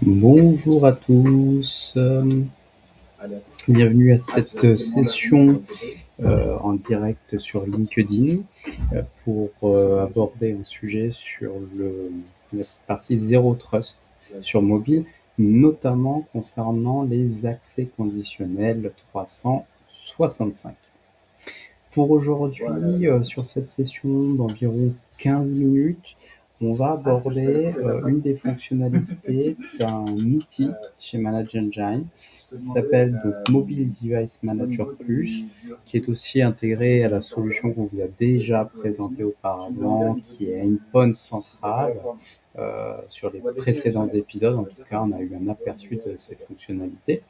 Bonjour à tous, bienvenue à cette session en direct sur LinkedIn pour aborder un sujet sur la partie Zero Trust sur mobile, notamment concernant les accès conditionnels 365. Pour aujourd'hui, sur cette session d'environ 15 minutes, on va aborder une des fonctionnalités d'un outil chez ManageEngine qui s'appelle donc Mobile Device Manager Plus, qui est aussi intégré à la solution qu'on vous a déjà présentée auparavant, qui est Endpoint Central. Sur les précédents épisodes, en tout cas, on a eu un aperçu de ces fonctionnalités.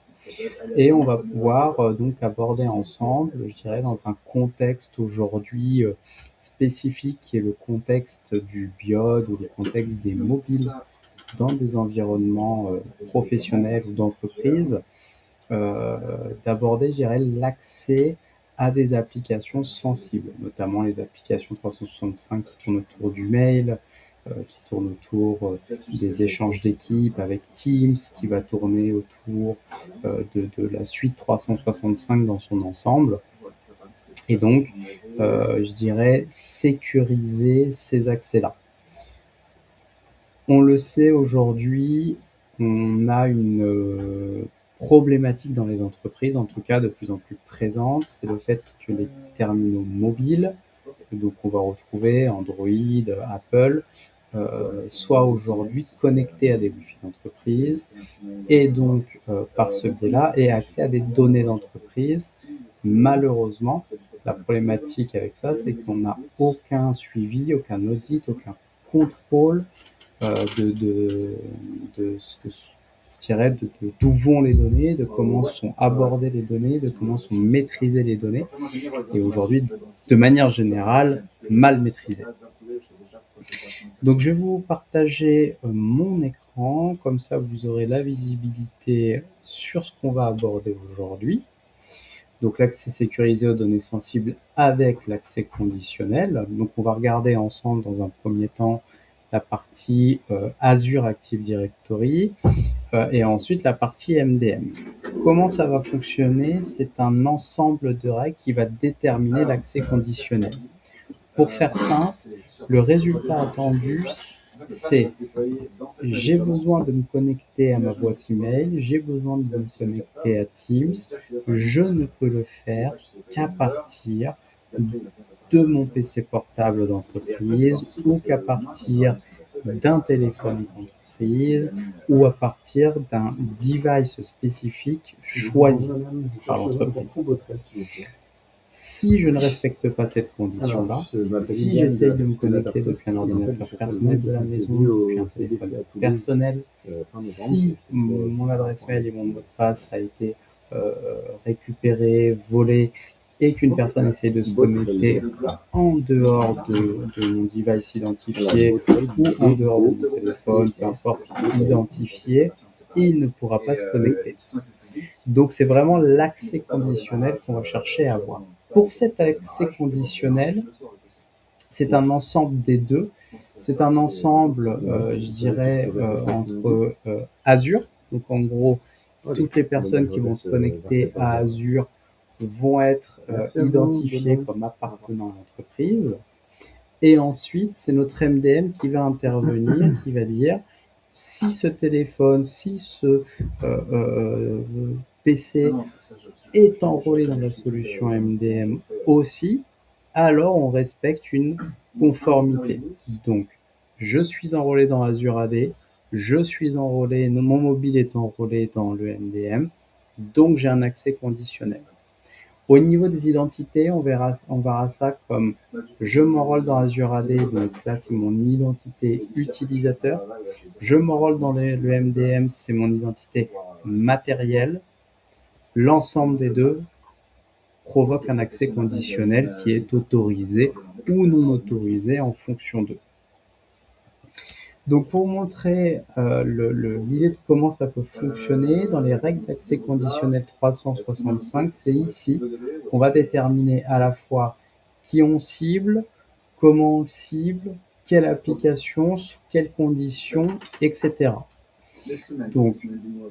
Et on va pouvoir donc aborder ensemble, je dirais, dans un contexte aujourd'hui spécifique, qui est le contexte du BIOD ou le contexte des mobiles dans des environnements professionnels ou d'entreprise, d'aborder, je dirais, l'accès à des applications sensibles, notamment les applications 365 qui tournent autour du mail, qui tourne autour des échanges d'équipes avec Teams, qui va tourner autour de la suite 365 dans son ensemble. Et donc, je dirais, sécuriser ces accès-là. On le sait aujourd'hui, on a une problématique dans les entreprises, en tout cas de plus en plus présente, c'est le fait que les terminaux mobiles, donc on va retrouver Android, Apple, soit aujourd'hui connectés à des Wi-Fi d'entreprise et donc par ce biais-là aient accès à des données d'entreprise. Malheureusement, la problématique avec ça, c'est qu'on n'a aucun suivi, aucun audit, aucun contrôle de ce que je dirais, d'où vont les données, de comment sont abordées les données, de comment sont maîtrisées les données, et aujourd'hui, de manière générale, mal maîtrisées. Donc je vais vous partager mon écran, comme ça vous aurez la visibilité sur ce qu'on va aborder aujourd'hui. Donc l'accès sécurisé aux données sensibles avec l'accès conditionnel. Donc on va regarder ensemble dans un premier temps la partie Azure Active Directory et ensuite la partie MDM. Comment ça va fonctionner? C'est un ensemble de règles qui va déterminer l'accès conditionnel. Pour faire simple, le résultat attendu, c'est j'ai besoin de me connecter à ma boîte email, j'ai besoin de me connecter à Teams, je ne peux le faire qu'à partir de mon PC portable d'entreprise ou qu'à partir d'un téléphone d'entreprise ou à partir d'un device spécifique choisi par l'entreprise. Si je ne respecte pas cette condition-là, si j'essaye de me connecter depuis un ordinateur personnel de la maison, depuis un téléphone personnel, si mon adresse mail et mon mot de passe a été récupéré, volé, et qu'une personne essaie de se connecter en dehors de mon device identifié ou en dehors de mon téléphone, peu importe, identifié, il ne pourra pas se connecter. Donc c'est vraiment l'accès conditionnel qu'on va chercher à avoir. Pour cet accès conditionnel, c'est un ensemble des deux. C'est un ensemble, je dirais, entre Azure. Donc en gros, toutes les personnes qui vont se connecter à Azure vont être identifiées comme appartenant à l'entreprise. Et ensuite, c'est notre MDM qui va intervenir, qui va dire si ce téléphone, si ce PC est enrôlé dans la solution MDM aussi, alors on respecte une conformité. Donc, je suis enrôlé dans Azure AD, je suis enrôlé, mon mobile est enrôlé dans le MDM, donc j'ai un accès conditionnel. Au niveau des identités, on verra ça comme je m'enrôle dans Azure AD, donc là c'est mon identité utilisateur. Je m'enrôle dans le MDM, c'est mon identité matérielle. L'ensemble des deux provoque un accès conditionnel qui est autorisé ou non autorisé en fonction d'eux. Donc pour montrer l'idée de comment ça peut fonctionner, dans les règles d'accès conditionnel 365, c'est ici qu'on va déterminer à la fois qui on cible, comment on cible, quelle application, sous quelles conditions, etc. Donc,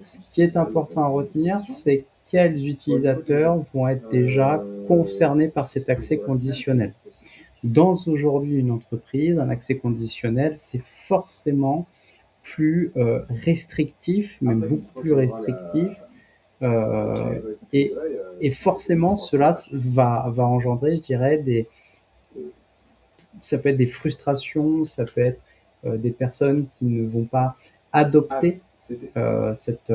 ce qui est important à retenir, c'est quels utilisateurs vont être déjà concernés par cet accès conditionnel. Dans aujourd'hui une entreprise, un accès conditionnel, c'est forcément plus restrictif, même beaucoup plus restrictif, et forcément cela va engendrer, je dirais, ça peut être des frustrations, ça peut être des personnes qui ne vont pas adopter cette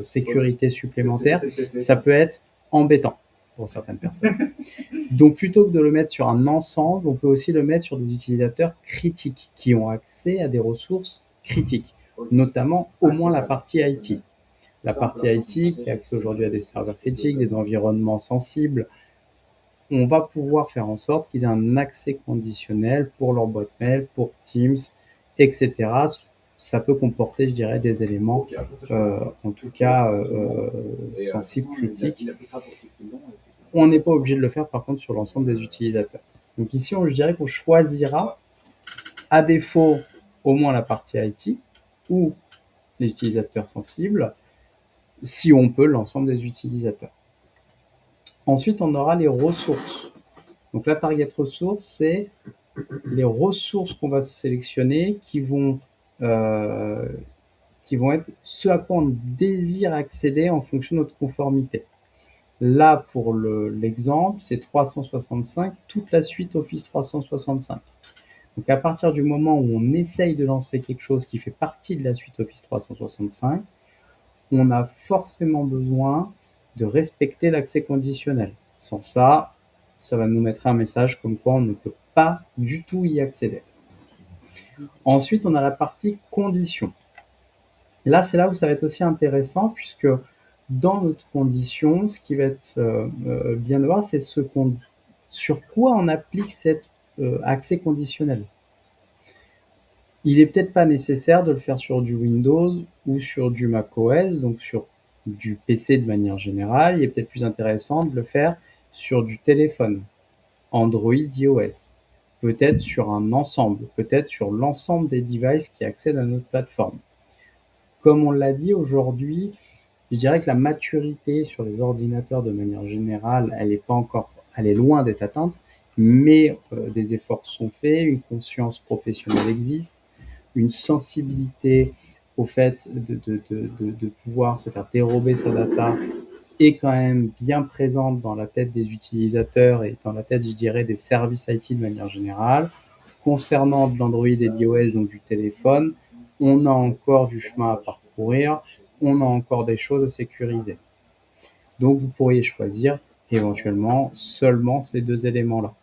sécurité supplémentaire. Ça peut être embêtant pour certaines personnes. Donc plutôt que de le mettre sur un ensemble, on peut aussi le mettre sur des utilisateurs critiques qui ont accès à des ressources critiques, notamment au moins la partie IT. La partie IT qui a accès aujourd'hui à des serveurs critiques, des environnements sensibles. On va pouvoir faire en sorte qu'ils aient un accès conditionnel pour leur boîte mail, pour Teams, etc. Ça peut comporter, je dirais, des éléments, en tout cas, sensibles, critiques. On n'est pas obligé de le faire, par contre, sur l'ensemble des utilisateurs. Donc ici, je dirais qu'on choisira, à défaut, au moins la partie IT ou les utilisateurs sensibles, si on peut, l'ensemble des utilisateurs. Ensuite, on aura les ressources. Donc la target ressource, c'est les ressources qu'on va sélectionner qui vont être ce à quoi on désire accéder en fonction de notre conformité. Là, pour l'exemple, c'est 365, toute la suite Office 365. Donc à partir du moment où on essaye de lancer quelque chose qui fait partie de la suite Office 365, on a forcément besoin de respecter l'accès conditionnel. Sans ça, ça va nous mettre un message comme quoi on ne peut pas du tout y accéder. Ensuite, on a la partie conditions. Là, c'est là où ça va être aussi intéressant puisque dans notre condition, ce qui va être bien de voir, c'est sur quoi on applique cet accès conditionnel. Il n'est peut-être pas nécessaire de le faire sur du Windows ou sur du macOS, donc sur du PC de manière générale. Il est peut-être plus intéressant de le faire sur du téléphone, Android, iOS, peut-être sur un ensemble, peut-être sur l'ensemble des devices qui accèdent à notre plateforme. Comme on l'a dit aujourd'hui, je dirais que la maturité sur les ordinateurs de manière générale, elle est loin d'être atteinte, mais des efforts sont faits, une conscience professionnelle existe, une sensibilité au fait de pouvoir se faire dérober sa data est quand même bien présente dans la tête des utilisateurs et dans la tête, je dirais, des services IT de manière générale. Concernant de l'Android et de l'iOS, donc du téléphone, on a encore du chemin à parcourir, on a encore des choses à sécuriser. Donc vous pourriez choisir éventuellement seulement ces deux éléments-là.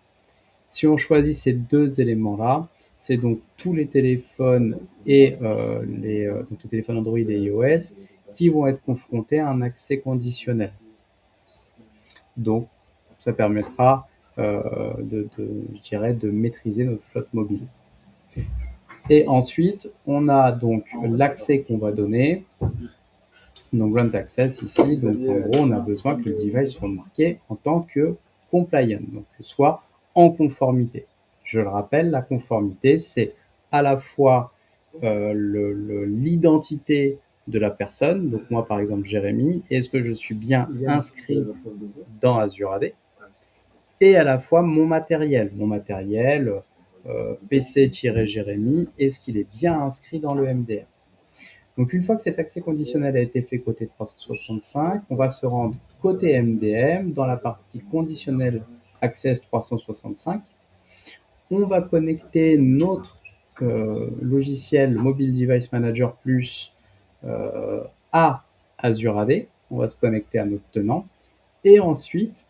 Si on choisit ces deux éléments-là, c'est donc tous les téléphones et donc les téléphones Android et iOS qui vont être confrontés à un accès conditionnel. Donc, ça permettra de maîtriser notre flotte mobile. Et ensuite, on a donc l'accès qu'on va donner. Donc, Grant Access ici. Donc, en gros, on a besoin que le device soit marqué en tant que compliant, donc soit en conformité. Je le rappelle, la conformité, c'est à la fois l'identité de la personne, donc moi par exemple Jérémy, est-ce que je suis bien inscrit dans Azure AD, et à la fois mon matériel PC-Jérémy, est-ce qu'il est bien inscrit dans le MDM. Donc une fois que cet accès conditionnel a été fait côté 365, on va se rendre côté MDM dans la partie conditionnel Access 365. On va connecter notre logiciel Mobile Device Manager Plus à Azure AD. On va se connecter à notre tenant. Et ensuite,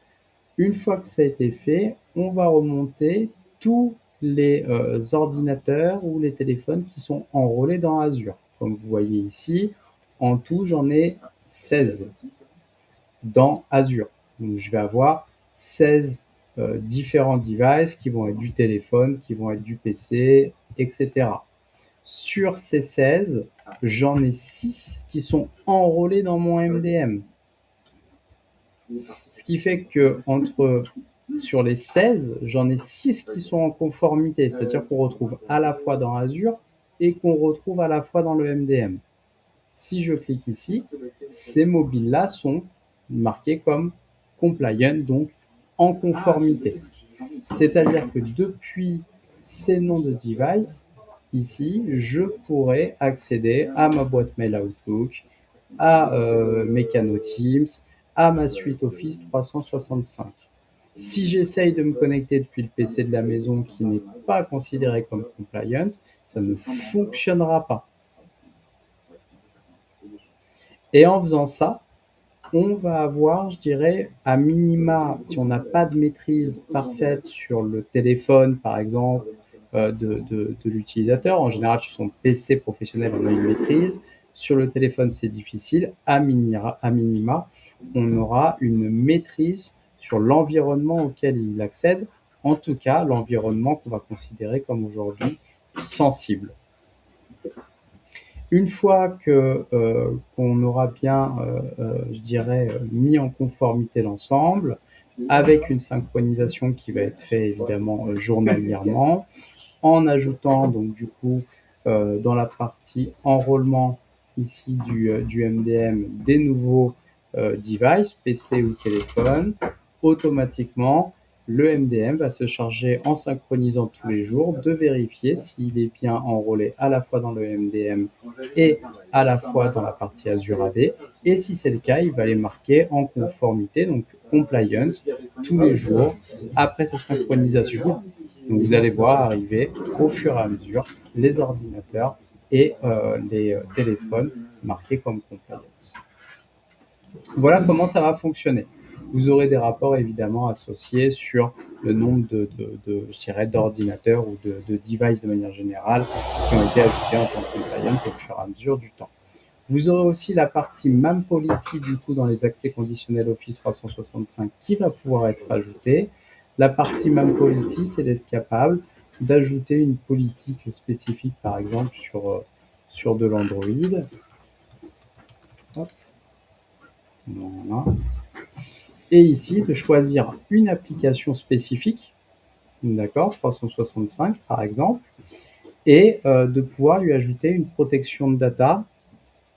une fois que ça a été fait, on va remonter tous les ordinateurs ou les téléphones qui sont enrôlés dans Azure. Comme vous voyez ici, en tout, j'en ai 16 dans Azure. Donc, je vais avoir 16 différents devices qui vont être du téléphone, qui vont être du PC, etc. Sur ces 16, j'en ai 6 qui sont enrôlés dans mon MDM. Ce qui fait que sur les 16, j'en ai 6 qui sont en conformité, c'est-à-dire qu'on retrouve à la fois dans Azure et qu'on retrouve à la fois dans le MDM. Si je clique ici, ces mobiles-là sont marqués comme compliant, donc en conformité. C'est-à-dire que depuis ces noms de device, ici, je pourrais accéder à ma boîte mail Outlook, à Mekano Teams, à ma suite Office 365. Si j'essaye de me connecter depuis le PC de la maison qui n'est pas considéré comme compliant, ça ne fonctionnera pas. Et en faisant ça, on va avoir, je dirais, à minima, si on n'a pas de maîtrise parfaite sur le téléphone, par exemple, de l'utilisateur, en général sur son PC professionnel, on a une maîtrise. Sur le téléphone, c'est difficile. À minima, on aura une maîtrise sur l'environnement auquel il accède, en tout cas l'environnement qu'on va considérer comme aujourd'hui sensible. Une fois qu'on aura bien, je dirais, mis en conformité l'ensemble, avec une synchronisation qui va être faite évidemment journalièrement, en ajoutant donc du coup dans la partie enrôlement ici du MDM des nouveaux devices, PC ou téléphone, automatiquement le MDM va se charger en synchronisant tous les jours de vérifier s'il est bien enrôlé à la fois dans le MDM et à la fois dans la partie Azure AD. Et si c'est le cas, il va les marquer en conformité, donc compliant, tous les jours après sa synchronisation. Donc vous allez voir arriver au fur et à mesure les ordinateurs et les téléphones marqués comme compliant. Voilà comment ça va fonctionner. Vous aurez des rapports évidemment associés sur le nombre je dirais, d'ordinateurs ou de devices de manière générale qui ont été ajoutés en tant que compliant au fur et à mesure du temps. Vous aurez aussi la partie MAM Policy du coup dans les accès conditionnels Office 365 qui va pouvoir être ajoutée. La partie MAM Policy, c'est d'être capable d'ajouter une politique spécifique par exemple sur de l'Android. Voilà. Et ici, de choisir une application spécifique, d'accord, 365 par exemple, et de pouvoir lui ajouter une protection de data,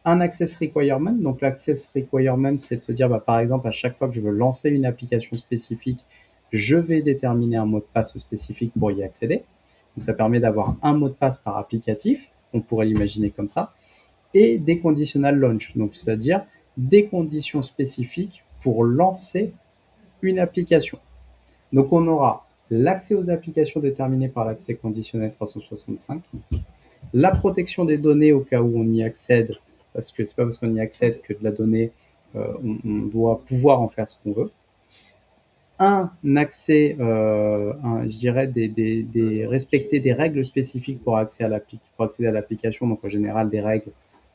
un access requirement. Donc l'access requirement, c'est de se dire, par exemple, à chaque fois que je veux lancer une application spécifique, je vais déterminer un mot de passe spécifique pour y accéder. Donc ça permet d'avoir un mot de passe par applicatif, on pourrait l'imaginer comme ça, et des conditional launch, donc c'est-à-dire des conditions spécifiques pour lancer une application. Donc on aura l'accès aux applications déterminées par l'accès conditionnel 365, la protection des données au cas où on y accède, parce que c'est pas parce qu'on y accède que de la donnée, on doit pouvoir en faire ce qu'on veut. Un accès, je dirais, respecter des règles spécifiques pour accéder à l'application, donc en général des règles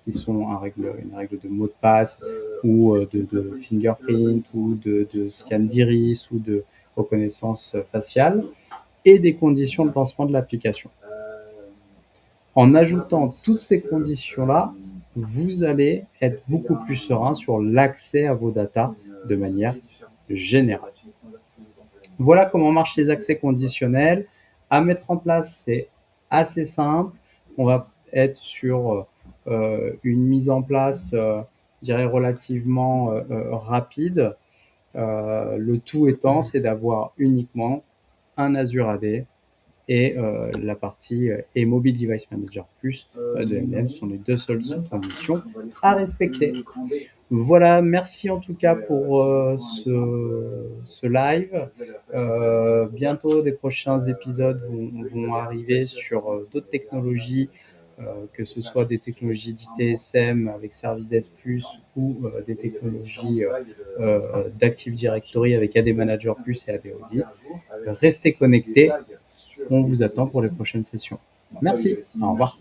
qui sont une règle de mot de passe ou de fingerprint ou de scan d'iris ou de reconnaissance faciale et des conditions de lancement de l'application. En ajoutant toutes ces conditions-là, vous allez être beaucoup plus serein sur l'accès à vos datas de manière générale. Voilà comment marchent les accès conditionnels. À mettre en place, c'est assez simple. On va être sur une mise en place, je dirais, relativement rapide. Le tout étant, c'est d'avoir uniquement un Azure AD et la partie et Mobile Device Manager Plus de MDM sont les deux seules conditions à respecter. Voilà, merci en tout cas pour ce live. Bientôt, des prochains épisodes vont arriver sur d'autres technologies, que ce soit des technologies d'ITSM avec Service Desk Plus ou des technologies d'Active Directory avec AD Manager Plus et AD Audit. Restez connectés. On vous attend pour les prochaines sessions. Merci. Au revoir.